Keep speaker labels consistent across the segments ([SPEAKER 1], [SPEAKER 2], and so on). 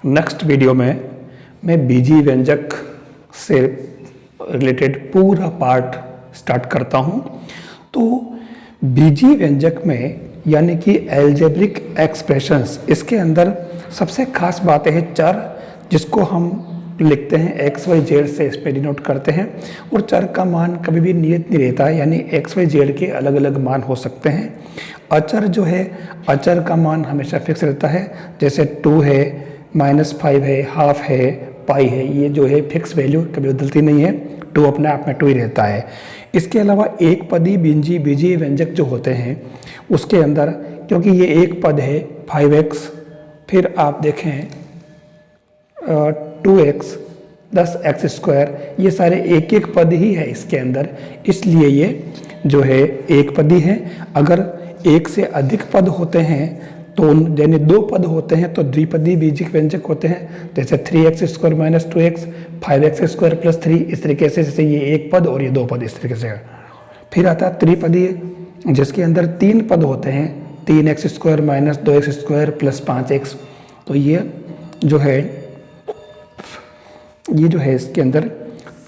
[SPEAKER 1] Next video में मैं बीजीय व्यंजक से रिलेटेड पूरा पार्ट स्टार्ट करता हूँ। तो बीजीय व्यंजक में यानी कि एल्जेब्रिक एक्सप्रेशंस, इसके अंदर सबसे खास बात है चर, जिसको हम लिखते हैं एक्स वाई जेड से, इस पे डिनोट करते हैं। और चर का मान कभी भी नियत नहीं रहता है, यानी एक्स वाई जेड के अलग अलग मान हो सकते हैं। अचर जो है, अचर का मान हमेशा फिक्स रहता है, जैसे 2 है, -5 है, हाफ है, पाई है, ये जो है फिक्स वैल्यू कभी बदलती नहीं है। 2 अपने आप में 2 ही रहता है। इसके अलावा एक पदी बीजीय व्यंजक जो होते हैं उसके अंदर, क्योंकि ये एक पद है 5x, फिर आप देखें 2x, 10x², ये सारे एक एक पद ही है इसके अंदर, इसलिए ये जो है एक पदी है। अगर एक से अधिक पद होते हैं तो यानी 2 पद होते हैं तो द्विपदी बीजीय व्यंजक होते हैं, जैसे 3x² - 2x, 5x² + 3, इस तरीके से, जैसे ये एक पद और ये 2 पद, इस तरीके से। फिर आता है त्रिपदी, जिसके अंदर 3 पद होते हैं, 3x² - 2x² + 5x। तो ये जो है इसके अंदर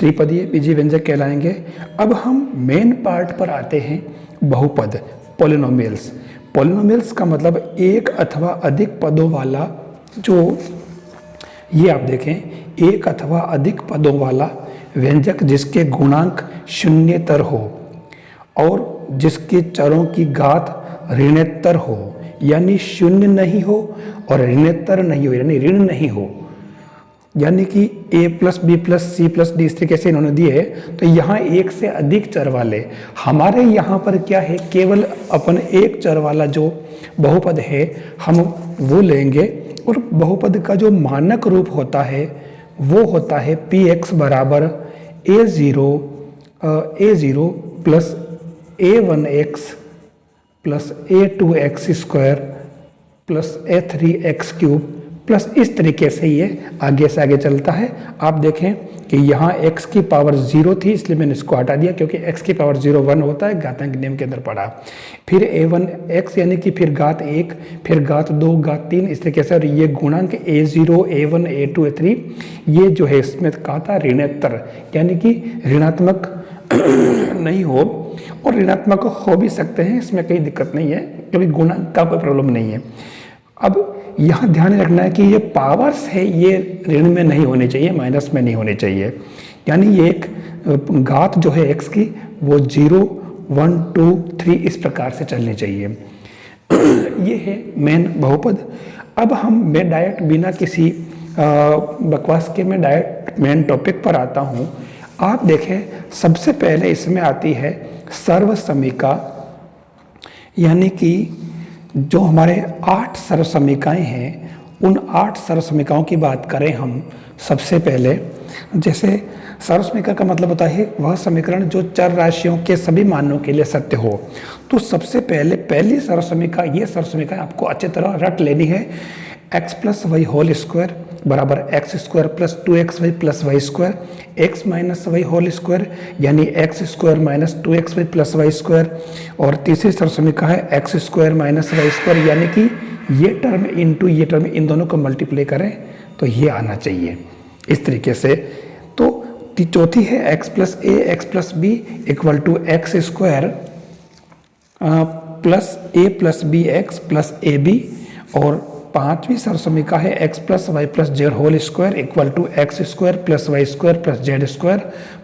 [SPEAKER 1] त्रिपदीय बीजीय व्यंजक कहलाएंगे। अब हम मेन पार्ट पर आते हैं, बहुपद, पॉलिनोमियल्स। पॉलिनोमियल्स का मतलब एक अथवा अधिक पदों वाला, जो ये आप देखें, एक अथवा अधिक पदों वाला व्यंजक जिसके गुणांक शून्येतर हो और जिसके चरों की घात ऋणोत्तर हो, यानी शून्य नहीं हो और ऋणोत्तर नहीं हो, यानी ऋण नहीं हो, यानी कि a + b + c + d, इस तरीके से इन्होंने दिए। तो यहाँ एक से अधिक चर वाले, हमारे यहाँ पर क्या है, केवल अपन एक चर वाला जो बहुपद है हम वो लेंगे। और बहुपद का जो मानक रूप होता है वो होता है px बराबर a0 + a1x + a2x² + a3x³ plus, इस तरीके से ये आगे से आगे चलता है। आप देखें कि यहाँ x की पावर 0 थी, इसलिए मैंने इसको हटा दिया, क्योंकि x की पावर 0 1 होता है, घातांक नियम के अंदर पढ़ा। फिर a1x यानी कि फिर घात 1, फिर घात 2, घात 3, इस तरीके से। और ये गुणांक a0, a1, a2, a3, ये जो है इसमें कहा था ऋणोत्तर, यानी कि ऋणात्मक नहीं हो, और ऋणात्मक हो भी सकते हैं, इसमें कोई दिक्कत नहीं है, क्योंकि गुणांक का कोई प्रॉब्लम नहीं है। अब यहाँ ध्यान रखना है कि ये पावर्स है, ये ऋण में नहीं होनी चाहिए, माइनस में नहीं होनी चाहिए, यानी ये एक घात जो है x की वो 0, 1, 2, 3 इस प्रकार से चलनी चाहिए। ये है मेन बहुपद। अब मैं डायरेक्ट बिना किसी बकवास के मैं डायरेक्ट मेन टॉपिक पर आता हूँ। आप देखें, सबसे पहले इसमें आती है सर्वसमीका, यानी कि जो हमारे 8 सर्वसमीकाएं हैं, उन 8 सर्वसमीकाओं की बात करें हम सबसे पहले। जैसे सर्वसमीका का मतलब होता है वह समीकरण जो चर राशियों के सभी मानों के लिए सत्य हो। तो सबसे पहली सर्वसमीका, ये सर्वसमीका आपको अच्छी तरह रट लेनी है। x + y² बराबर x² + 2xy + y², x - y² यानी x² - 2xy + y²। और तीसरी सर्वसमीका है x² - y², यानी कि ये टर्म इंटू ये टर्म, इन दोनों को मल्टीप्लाई करें तो ये आना चाहिए, इस तरीके से। तो चौथी है x + a x + b = x² + a + bx + ab। और पांचवी सर्वसमीका है x + y + z² = x² + y² + z²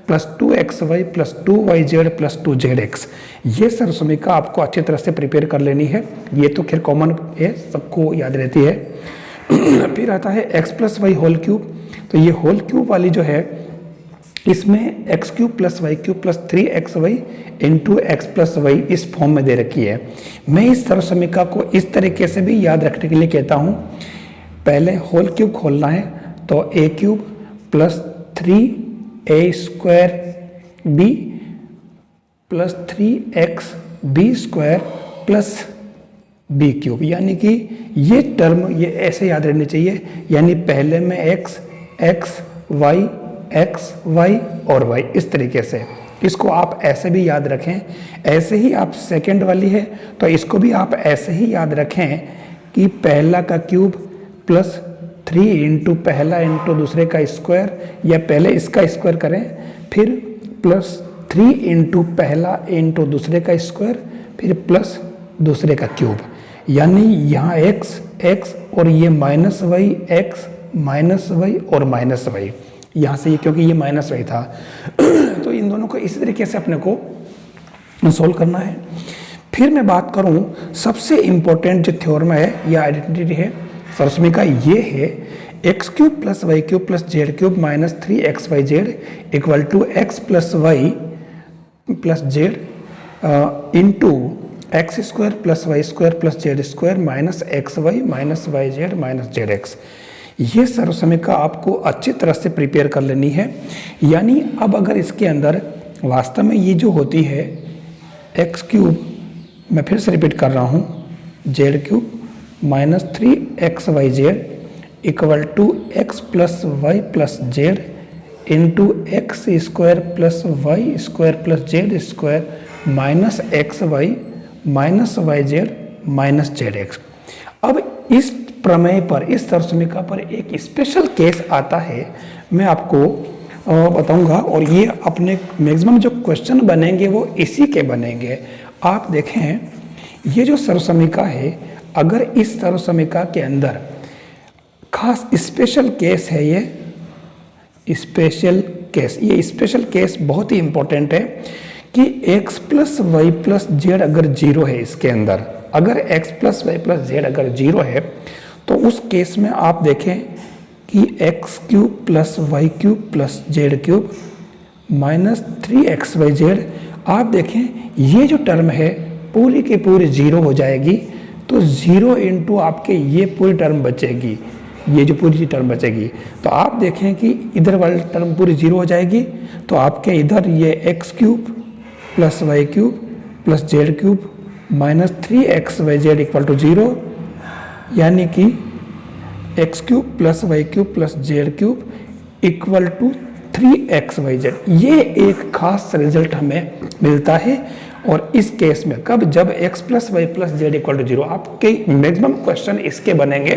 [SPEAKER 1] + 2xy + 2yz + 2zx। ये सर्वसमीका आपको अच्छी तरह से प्रिपेयर कर लेनी है, ये तो खैर कॉमन है, सबको याद रहती है। फिर आता है x + y³। तो ये होल क्यूब वाली जो है, इसमें x³ + y³ + 3xy × x + y इस फॉर्म में दे रखी है। मैं इस सर्वसमीका को इस तरीके से भी याद रखने के लिए कहता हूँ। पहले होल क्यूब खोलना है तो a³ + 3a² + 3xb² + b³, यानी कि ये टर्म ये ऐसे याद रहनी चाहिए, यानी पहले में x, y, x, y और y, इस तरीके से। इसको आप ऐसे भी याद रखें। ऐसे ही आप सेकंड वाली है तो इसको भी आप ऐसे ही याद रखें कि पहला का क्यूब प्लस 3 इंटू पहला इंटू दूसरे का स्क्वायर, या पहले इसका स्क्वायर करें फिर प्लस 3 इंटू पहला इंटू दूसरे का स्क्वायर फिर प्लस दूसरे का क्यूब, यानी यहाँ x और ये minus y, x minus y और माइनस वाई, यहाँ से ये क्योंकि ये माइनस वाई था तो इन दोनों को इसी तरीके से अपने को सोल्व करना है। फिर मैं बात करूँ सबसे इम्पोर्टेंट जो थ्योरम है या आइडेंटिटी है सरसमी का, ये है x cube plus y cube plus z cube minus 3xyz equal to x plus y plus z into x square plus y square plus z square minus x y minus y z minus z x. ये सर्वसमीका आपको अच्छी तरह से prepare कर लेनी है। यानी अब अगर इसके अंदर वास्तव में ये जो होती है एक्स क्यूब, मैं फिर से रिपीट कर रहा हूँ, z cube minus 3xyz equal to x plus y plus z into x square plus y square plus z square minus x y minus y z minus z x. अब इस प्रमेय पर, इस सर्वसमीका पर एक स्पेशल केस आता है, मैं आपको बताऊंगा, और ये अपने मैक्सिमम जो क्वेश्चन बनेंगे वो इसी के बनेंगे। आप देखें ये जो सर्वसमीका है, अगर इस सर्वसमीका के अंदर खास स्पेशल केस है, ये स्पेशल केस, ये स्पेशल केस बहुत ही इंपॉर्टेंट है कि x plus y plus z अगर जीरो है इसके अंदर, अगर x plus y plus z अगर जीरो है तो उस केस में आप देखें कि x cube plus y cube plus z cube minus 3xyz, आप देखें ये जो टर्म है पूरी की पूरी जीरो हो जाएगी। तो जीरो इंटू आपके ये पूरी टर्म बचेगी, ये जो पूरी टर्म बचेगी, तो आप देखें कि इधर वाली टर्म पूरी जीरो हो जाएगी। तो आपके इधर ये x cube plus y cube plus z cube minus 3xyz equal to zero, यानी कि x cube plus y cube plus z cube equal to 3xyz। ये एक खास रिजल्ट हमें मिलता है। और इस केस में कब, जब x plus y plus z equal to zero, आपके मैक्सिमम क्वेश्चन इसके बनेंगे,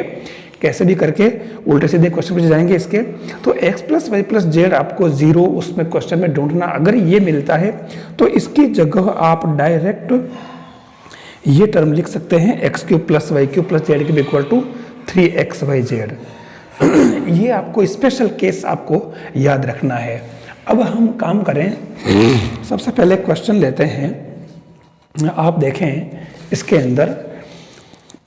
[SPEAKER 1] कैसे भी करके उल्टे सीधे क्वेश्चन पूछे जाएंगे इसके। तो x plus y plus z आपको जीरो उसमें क्वेश्चन में ढूंढना, अगर ये मिलता है तो इसकी जगह आप डायरेक्ट ये टर्म लिख सकते हैं x cube plus y cube plus z cube equal to 3xyz। ये आपको स्पेशल केस आपको याद रखना है। अब हम काम करें, सबसे पहले क्वेश्चन लेते हैं। आप देखें इसके अंदर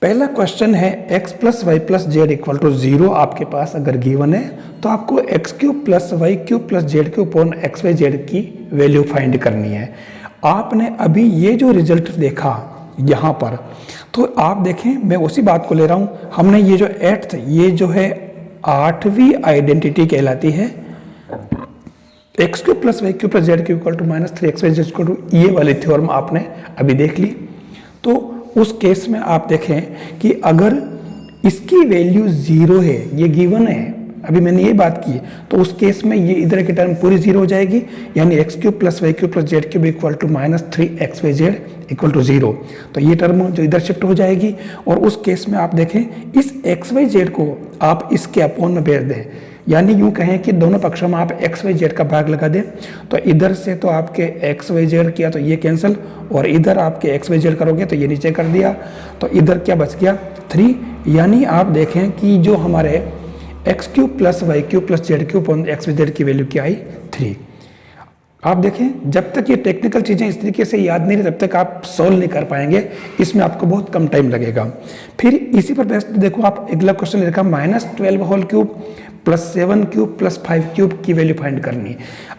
[SPEAKER 1] पहला क्वेश्चन है x plus y plus z equal to zero आपके पास अगर गिवन है तो आपको x cube plus y cube plus z cube upon x y z की वैल्यू फाइंड करनी है। आपने अभी ये जो रिजल्ट देखा यहाँ पर, तो आप देखें मैं उसी बात को ले रहा हूँ। हमने ये जो एट्थ, ये जो है 8वीं आइडेंटिटी कहलाती है, x cube plus y cube plus z cube equal to minus 3xyz equal to, ये वाली थ्योरम आपने अभी देख ली। तो उस केस में आप देखें कि अगर इसकी वैल्यू जीरो है, ये गिवन है, अभी मैंने ये बात की, तो उस केस में ये इधर की टर्म पूरी जीरो हो जाएगी, यानी x cube plus y cube plus z cube equal to minus 3xyz equal to zero. तो ये टर्म जो इधर शिफ्ट हो जाएगी। और उस केस में आप देखें इस xyz को आप इसके अपॉन में भेज दें, यानी यूं कहें कि दोनों पक्षों में आप xyz का भाग लगा दें। तो इधर से तो आपके xyz किया तो ये कैंसिल, और इधर आपके xyz करोगे तो ये नीचे कर दिया, तो इधर क्या बच गया 3। यानी आप देखें कि जो हमारे x cube plus y cube plus z cube upon xyz की वैल्यू क्या आई 3। आप देखें जब तक ये टेक्निकल चीज़ें इस तरीके से याद नहीं रही तब तक आप सोल्व नहीं कर पाएंगे, इसमें आपको बहुत कम टाइम लगेगा। फिर इसी पर बेस्ट देखो, आप अगला क्वेश्चन लिखा minus 12 whole cube plus 7 cube plus 5 cube की वैल्यू फाइंड करनी।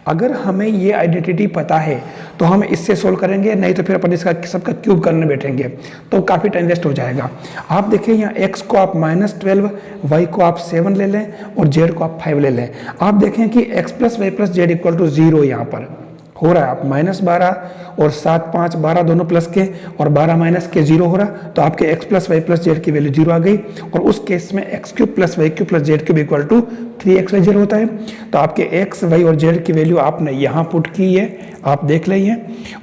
[SPEAKER 1] अगर हमें ये आइडेंटिटी पता है तो हम इससे सोल्व करेंगे, नहीं तो फिर अपन इसका सबका क्यूब करने बैठेंगे तो काफ़ी टाइम वेस्ट हो जाएगा। आप देखिए यहाँ x को आप माइनस 12, y को आप 7 ले लें और z को आप 5 ले लें। आप देखें कि x plus y plus z equal to zero यहाँ पर हो रहा है, आप माइनस 12 और 7 5 12 दोनों प्लस के और 12 माइनस के जीरो हो रहा, तो आपके x plus y plus z की वैल्यू जीरो आ गई। और उस केस में x cube plus y cube plus z cube equal to 3xyz होता है। तो आपके x वाई और जेड की वैल्यू आपने यहाँ पुट की है, आप देख लें,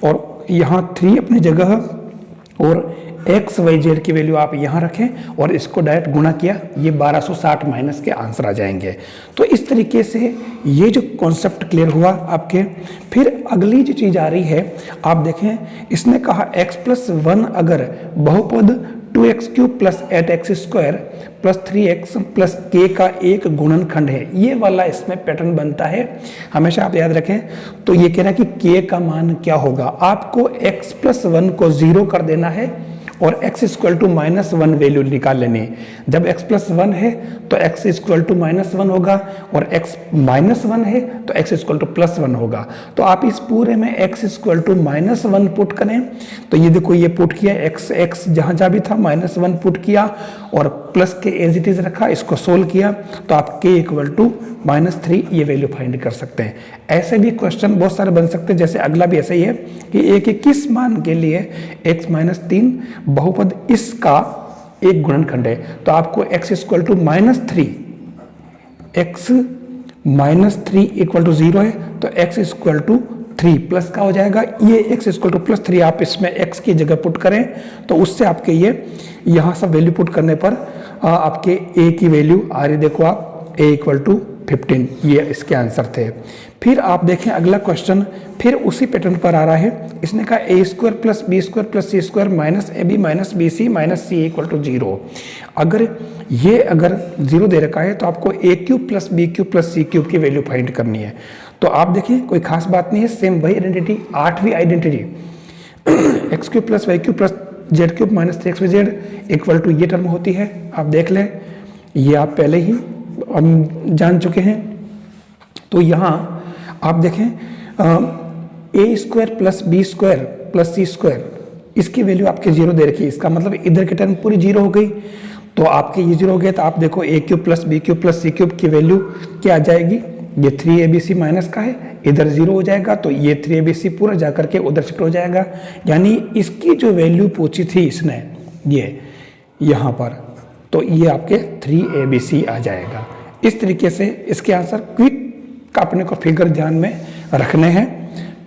[SPEAKER 1] और यहाँ 3 अपनी जगह और एक्स वाई जेड की वैल्यू आप यहाँ रखें और इसको डायरेक्ट गुणा किया, ये 1260 माइनस के आंसर आ जाएंगे। तो इस तरीके से ये जो कॉन्सेप्ट क्लियर हुआ आपके। फिर अगली जो चीज़ आ रही है, आप देखें इसने कहा x+1 अगर बहुपद 2x³ plus 8x² plus 3x plus k का एक गुणनखंड है, ये वाला इसमें पैटर्न बनता है, हमेशा आप याद रखें। तो ये कह रहा है कि k का मान क्या होगा, आपको x+1 को 0 कर देना है और x = -1 वैल्यू निकाल लेनी है। जब x+1 है तो x = -1 होगा और x -1 है तो x = +1 होगा। तो आप इस पूरे में x = -1 पुट करें, तो ये देखो ये पुट किया, x जहाँ जहाँ भी था -1 पुट किया और प्लस के एज इट इज रखा, इसको सोल्व किया तो आप k = -3 ये वैल्यू फाइंड कर सकते हैं। ऐसे भी क्वेश्चन बहुत सारे बन सकते हैं, जैसे अगला भी ऐसा ही है कि a के किस मान के लिए x - 3 बहुपद इसका एक गुणनखंड है, तो आपको x = -3, x - 3 = 0 है तो x = 3 प्लस का हो जाएगा, ये x = +3 आप इसमें x की जगह पुट करें तो उससे आपके ये यहाँ सब वैल्यू पुट करने पर आपके a की वैल्यू आ रही, देखो आप a = 15, ये इसके आंसर थे। फिर आप देखें अगला क्वेश्चन फिर उसी पैटर्न पर आ रहा है, इसने कहा a² + b² + c² minus ab minus bc minus c = 0। अगर 0 दे रखा है तो आपको a³ + b³ + c³ की वैल्यू फाइंड करनी है। तो आप देखिए कोई खास बात नहीं है, सेम वही आइडेंटिटी, 8वीं identity x³ + y³ + z³ minus 3xyz = ये टर्म होती है, आप देख लें, ये आप पहले ही हम जान चुके हैं। तो यहाँ आप देखें a² + b² + c², इसकी वैल्यू आपके 0 दे रखी है, इसका मतलब इधर की टर्म पूरी 0 हो गई। तो आपके ये 0 हो गए तो आप देखो a³ + b³ + c³ की वैल्यू क्या आ जाएगी, ये 3abc माइनस का है, इधर 0 हो जाएगा तो ये 3abc पूरा जाकर के उधर शिफ्ट हो जाएगा। यानी इसकी जो वैल्यू पूछी थी इसने ये यहाँ पर, तो ये आपके 3abc आ जाएगा। इस तरीके से इसके आंसर क्विक अपने को फिगर ध्यान में रखने हैं।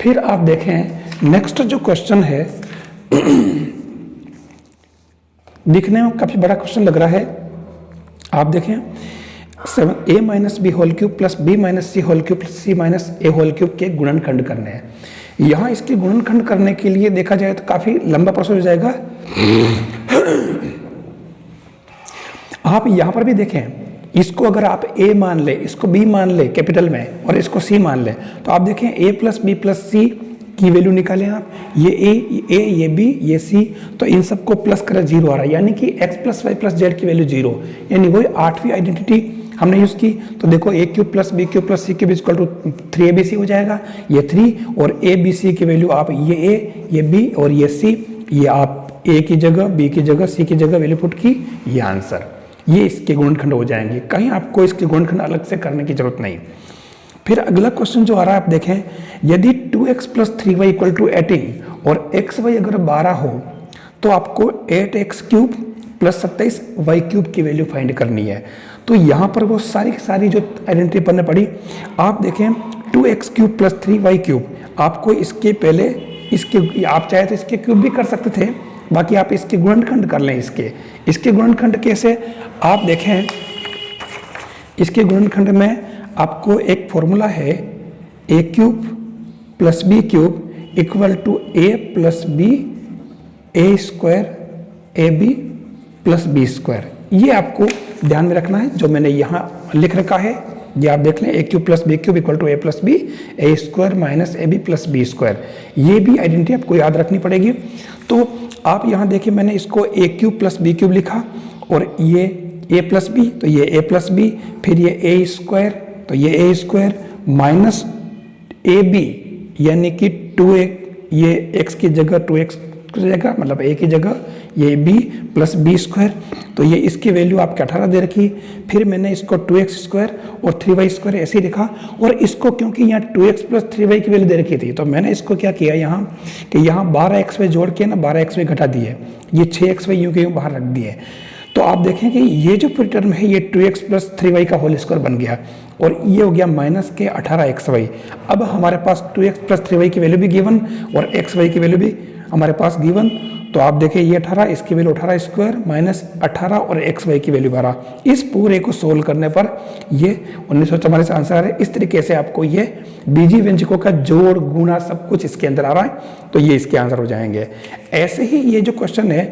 [SPEAKER 1] फिर आप देखें नेक्स्ट जो क्वेश्चन है दिखने में काफी बड़ा क्वेश्चन लग रहा है। आप देखें 7a - b³ + b - c³ + c - a³ के गुणनखंड करने हैं। यहाँ इसके गुणनखंड करने के लिए देखा जाए तो काफी लंबा प्रोसेस हो जाएगा। आप यहाँ पर भी देखें, इसको अगर आप a मान ले, इसको b मान ले कैपिटल में और इसको c मान ले, तो आप देखें a + b + c की वैल्यू निकालें आप, ये a ये b ये c, तो इन सबको प्लस करें 0 आ रहा है, यानी कि x + y + z की वैल्यू 0, यानी वही 8वीं आइडेंटिटी हमने यूज की। तो देखो a³ + b³ + c³ = 3abc हो जाएगा, ये 3 और a b c की वैल्यू आप ये a ये b और ये c, ये आप a की जगह b की जगह c की जगह वैल्यू पुट की, ये आंसर, ये इसके गुणनखंड हो जाएंगे। कहीं आपको इसके गुणनखंड अलग से करने की जरूरत नहीं। फिर अगला क्वेश्चन जो आ रहा है आप देखें, यदि 2x + 3y = 18 और xy अगर 12 हो तो आपको 8x³ + 27y³ की वैल्यू फाइंड करनी है। तो यहाँ पर वो सारी जो आइडेंटिटी पढ़ने पड़ी, आप देखें 2x³ + 3y³ आपको इसके पहले इसके, आप चाहे तो इसके क्यूब भी कर सकते थे, बाकी आप इसके गुणनखंड कर लें। इसके गुणनखंड कैसे, आप देखें इसके गुणनखंड में आपको एक फॉर्मूला है a³ + b³ = a + b a² ab + b²। ये आपको ध्यान में रखना है, जो मैंने यहाँ लिख रखा है ये आप देख लें, a³ + b³ = a + b a² - ab + b²। ये भी आइडेंटिटी आपको याद रखनी पड़ेगी। तो आप यहाँ देखिए मैंने इसको a³ + b³ लिखा और ये a + b, तो ये a + b, फिर ये a², तो ये a² माइनस ab यानी कि 2a, ये x की जगह 2x की जगह मतलब a की जगह ये b + b², तो ये इसकी वैल्यू आपके 18 दे रखी। फिर मैंने इसको 2x² और 3y² ऐसे ही लिखा, और इसको क्योंकि यहाँ 2x + 3y की वैल्यू दे रखी थी तो मैंने इसको क्या किया यहाँ कि यहाँ 12xy जोड़ के ना 12xy घटा दिए, ये 6xy यूँ के यूँ बाहर रख दिए। तो आप देखें कि ये जो पूरी टर्म है ये 2x + 3y का होल स्क्वायर बन गया और ये हो गया -18xy। अब हमारे पास 2x + 3y की वैल्यू भी गिवन और xy की वैल्यू भी हमारे पास गिवन। तो आप देखें ये 18, इसकी वैल्यू 18 स्क्वायर माइनस 18 और एक्स वाई की वैल्यू 12। इस पूरे को सोल्व करने पर ये 1944 आंसर आ रहा है। इस तरीके से आपको ये बीजीय व्यंजकों का जोड़ गुणा सब कुछ इसके अंदर आ रहा है, तो ये इसके आंसर हो जाएंगे। ऐसे ही ये जो क्वेश्चन है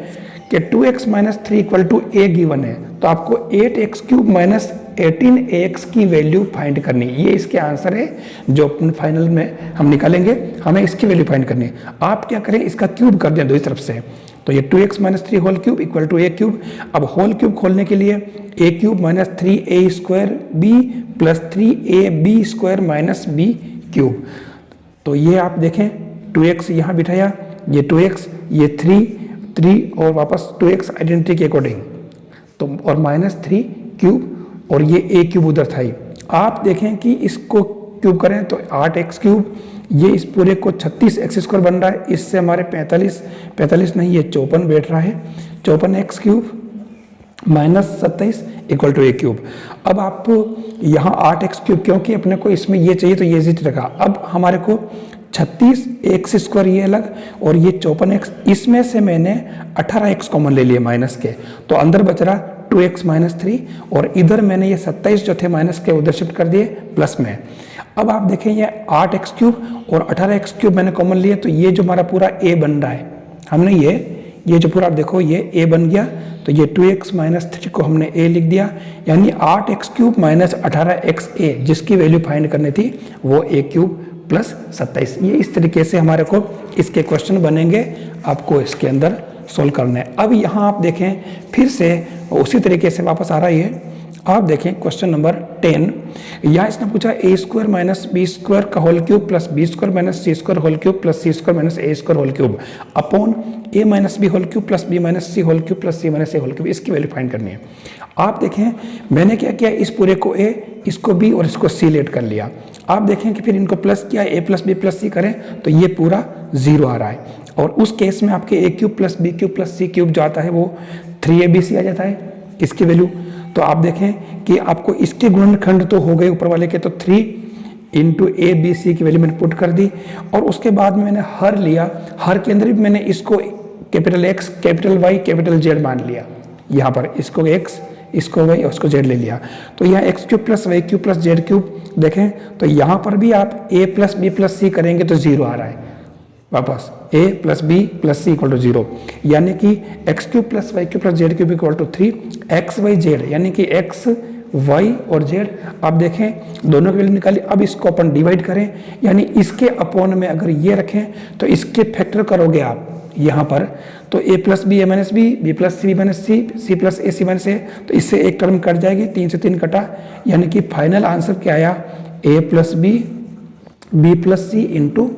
[SPEAKER 1] कि 2x minus 3 equal to a given है, तो आपको 8x क्यूब माइनस 18ax की वैल्यू फाइंड करनी है। ये इसके आंसर है जो अपन फाइनल में हम निकालेंगे, हमें इसकी वैल्यू फाइंड करनी है। आप क्या करें, इसका क्यूब कर दें दोनों तरफ से, तो ये 2x minus 3 whole cube equal to a cube. अब होल क्यूब खोलने के लिए a cube minus 3a square b plus 3ab square minus b cube. तो ये आप देखें 2x यहाँ बिठाया, ये 2x, ये 3 और वापस 2x आइडेंटिटी के अकॉर्डिंग, तो और माइनस 3 क्यूब और ये a क्यूब उधर था ही। आप देखें कि इसको क्यूब करें तो 8x क्यूब, ये इस पूरे को 36x स्क्वायर बन रहा है, इससे हमारे 45 नहीं, ये 54 बैठ रहा है, 54x cube minus 27 equal to a cube. अब आप यहाँ 8x क्यूब, क्योंकि अपने को इसमें ये चाहिए तो ये जीत रखा। अब हमारे को 36x स्क्वायर ये अलग और ये 54x, इसमें से मैंने 18x कॉमन ले लिए माइनस के, तो अंदर बच रहा 2x माइनस 3 और इधर मैंने ये 27 जो थे माइनस के उधर शिफ्ट कर दिए प्लस में। अब आप देखें ये 8x क्यूब और 18x क्यूब मैंने कॉमन लिए, तो ये जो हमारा पूरा a बन रहा है, हमने ये जो पूरा आप देखो ये a बन गया, तो ये 2x माइनस 3 को हमने a लिख दिया, यानी 8x क्यूब माइनस 18xa जिसकी वैल्यू फाइंड करनी थी वो a क्यूब प्लस 27। ये इस तरीके से हमारे को इसके क्वेश्चन बनेंगे, आपको इसके अंदर सोल्व करना है। अब यहाँ आप देखें फिर से उसी तरीके से वापस आ रहा है। आप देखें क्वेश्चन नंबर 10, यहाँ इसने पूछा a square minus b square का whole cube plus b square minus c square whole cube plus c square minus a square whole cube upon a minus b whole cube plus b minus c whole cube plus c minus a whole cube, इसकी value find करनी है। आप देखें मैंने क्या किया, इस पूरे को a, इसको b और इसको c लेट कर लिया। आप देखें कि फिर इनको प्लस किया, a प्लस बी प्लस सी करें तो ये पूरा 0 आ रहा है, और उस केस में आपके a cube plus b cube plus c cube जो आता है वो 3abc आ जाता है इसकी वैल्यू। तो आप देखें कि आपको इसके गुणनखंड तो हो गए ऊपर वाले के, तो 3 इंटू ए बी सी की वैल्यू मैंने पुट कर दी, और उसके बाद में मैंने हर लिया, हर के अंदर भी मैंने इसको capital X capital Y capital Z मान लिया, यहाँ पर इसको X इसको Y और इसको Z ले लिया। तो यहाँ x cube plus y cube plus z cube देखें, तो यहाँ पर भी आप a plus b plus c करेंगे तो 0 आ रहा है, वापस a plus b plus c equal to 0, यानी कि x cube plus y cube plus z cube equal to 3 XYZ, यानी कि x y और z। आप देखें दोनों की वैल्यू निकाली। अब इसको अपन डिवाइड करें, यानी इसके अपॉन में अगर ये रखें तो इसके फैक्टर करोगे आप यहाँ पर, तो a plus b a minus b, b plus c minus c, c plus a c minus a, तो इससे एक टर्म कट जाएगी, 3 से 3 कटा, यानी कि फाइनल आंसर क्या आया, a plus b, b plus c into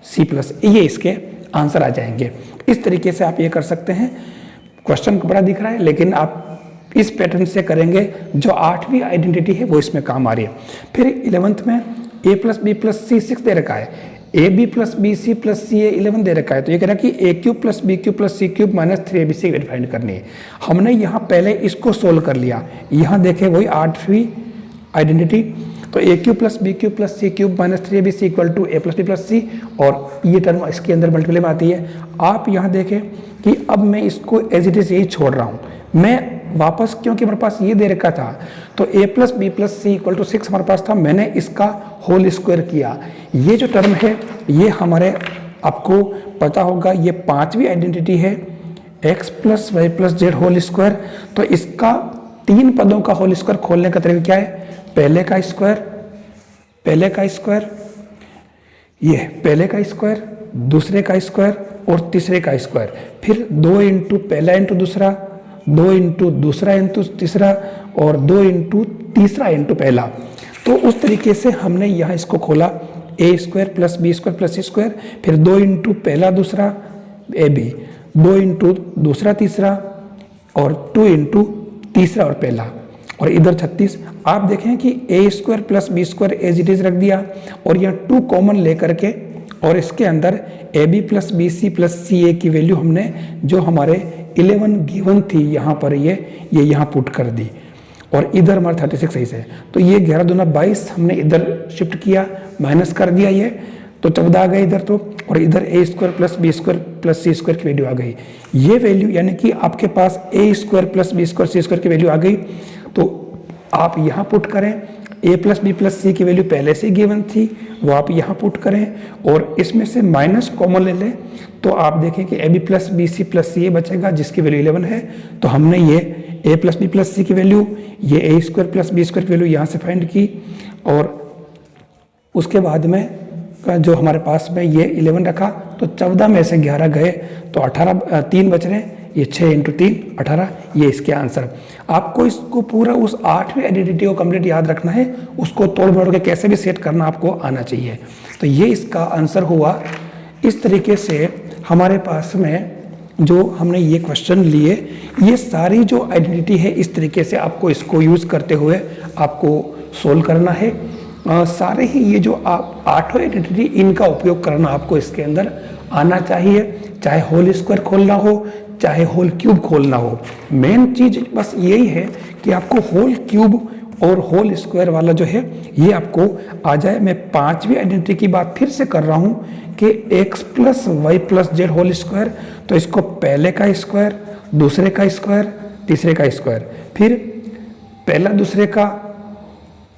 [SPEAKER 1] c plus, ये इसके आंसर आ जाएंगे। इस तरीके से आप ये कर सकते हैं। क्वेश्चन बड़ा दिख रहा है, लेकिन आप इस पैटर्न से करेंगे, जो 8वीं आइडेंटिटी है वो इसमें काम आ रही है। फिर 11th में a plus b plus c 6 दे रखा है, a b plus b c plus c a 11 दे रखा है, तो ये कह रहा है कि a cube plus b cube plus c cube minus 3abc की फाइंड करनी है। हमने यहाँ पहले इसको सोल्व कर लिया, यहाँ देखें वही 8वीं आइडेंटिटी, तो a cube plus b cube plus c cube minus 3abc equal to a plus b plus c, और ये टर्म इसके अंदर मल्टीप्लाई में आती है। आप यहाँ देखें कि अब मैं इसको एज इट इज यही छोड़ रहा हूँ, मैं वापस, क्योंकि हमारे पास ये दे रखा था, तो a plus b plus c equal to 6 हमारे पास था, मैंने इसका होल स्क्वायर किया। ये जो टर्म है ये हमारे, आपको पता होगा, ये 5वीं आइडेंटिटी है, x plus y plus z whole square. तो इसका 3 पदों का होल स्क्वायर खोलने का तरीका क्या है, पहले का स्क्वायर, ये पहले का स्क्वायर, दूसरे का स्क्वायर और तीसरे का स्क्वायर, फिर 2 इंटू पहला इंटू दूसरा, 2 इंटू दूसरा इंटू तीसरा, और 2 इंटू तीसरा इंटू पहला। तो उस तरीके से हमने यहाँ इसको खोला, a square plus b square plus c square, फिर 2 इंटू पहला दूसरा ए बी, 2 इंटू दूसरा तीसरा, और 2 इंटू तीसरा और पहला, और इधर 36। आप देखें कि a square plus b square as it is रख दिया, और यहाँ 2 कॉमन लेकर के, और इसके अंदर a b plus b c plus c a की वैल्यू हमने जो हमारे 11 गिवन थी यहाँ पर ये यहाँ पुट कर दी, और इधर हमारा 36 सही से, तो ये 11 दूना 22 हमने इधर शिफ्ट किया, माइनस कर दिया ये, तो 14 आ गए इधर तो, और इधर a square plus b square plus c square की वैल्यू आ गई। ये वैल्यू यानी कि आपके पास a square plus b square c square की वैल्यू आ गई, तो आप यहाँ पुट करें। A plus b plus c की वैल्यू पहले से गिवन थी, वो आप यहाँ पुट करें, और इसमें से माइनस कॉमन ले लें, तो आप देखें कि a b plus b c plus c a बचेगा जिसकी वैल्यू 11 है। तो हमने ये a plus b plus c की वैल्यू, ये a square plus b square की वैल्यू यहाँ से फाइंड की, और उसके बाद में जो हमारे पास में ये 11 रखा, तो 14 में से 11 गए तो 18, 3 बच रहे हैं, ये 6 × 3 18, ये इसके आंसर। आपको इसको पूरा उस 8वीं आइडेंटिटी को कंप्लीट याद रखना है, उसको तोड़ मोड़ के कैसे भी सेट करना आपको आना चाहिए। तो ये इसका आंसर हुआ। इस तरीके से हमारे पास में जो हमने ये क्वेश्चन लिए, ये सारी जो आइडेंटिटी है इस तरीके से आपको इसको यूज करते हुए आपको सोल्व करना है। सारे ही ये जो आप 8 आइडेंटिटी, इनका उपयोग करना आपको इसके अंदर आना चाहिए, चाहे होल स्क्वायर खोलना हो चाहे होल क्यूब खोलना हो। मेन चीज बस यही है कि आपको होल क्यूब और होल स्क्वायर वाला जो है ये आपको आ जाए। मैं 5वीं आइडेंटिटी की बात फिर से कर रहा हूं कि x plus y plus z whole square, तो इसको पहले का स्क्वायर, दूसरे का स्क्वायर, तीसरे का स्क्वायर, फिर पहला दूसरे का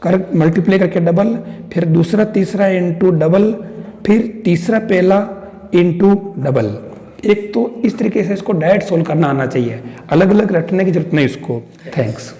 [SPEAKER 1] कर मल्टीप्लाई करके डबल, फिर दूसरा तीसरा इंटू डबल, फिर तीसरा पहला इंटू डबल। एक तो इस तरीके से इसको डायरेक्ट सोल्व करना आना चाहिए, अलग अलग रटने की जरूरत नहीं इसको। थैंक्स।